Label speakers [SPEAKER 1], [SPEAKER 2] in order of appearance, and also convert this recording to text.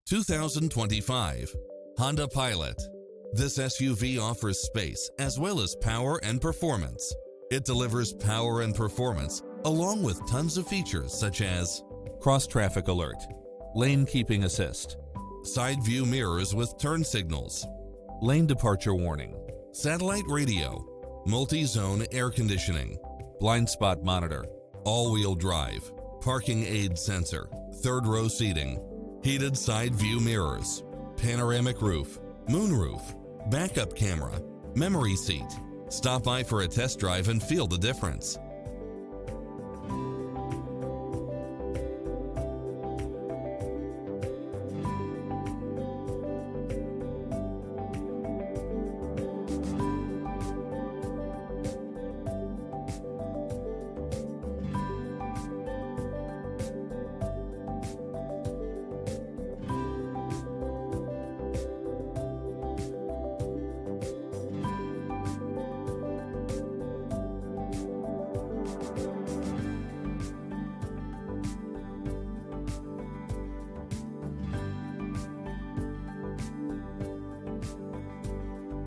[SPEAKER 1] 2025 Honda Pilot. This SUV offers space as well as power and performance. It delivers power and performance along with tons of features such as cross-traffic alert, lane keeping assist, side view mirrors with turn signals, lane departure warning, satellite radio, multi-zone air conditioning, blind spot monitor, all-wheel drive, parking aid sensor, third row seating, heated side view mirrors, panoramic roof, moonroof, backup camera, memory seat. Stop by for a test drive and feel the difference.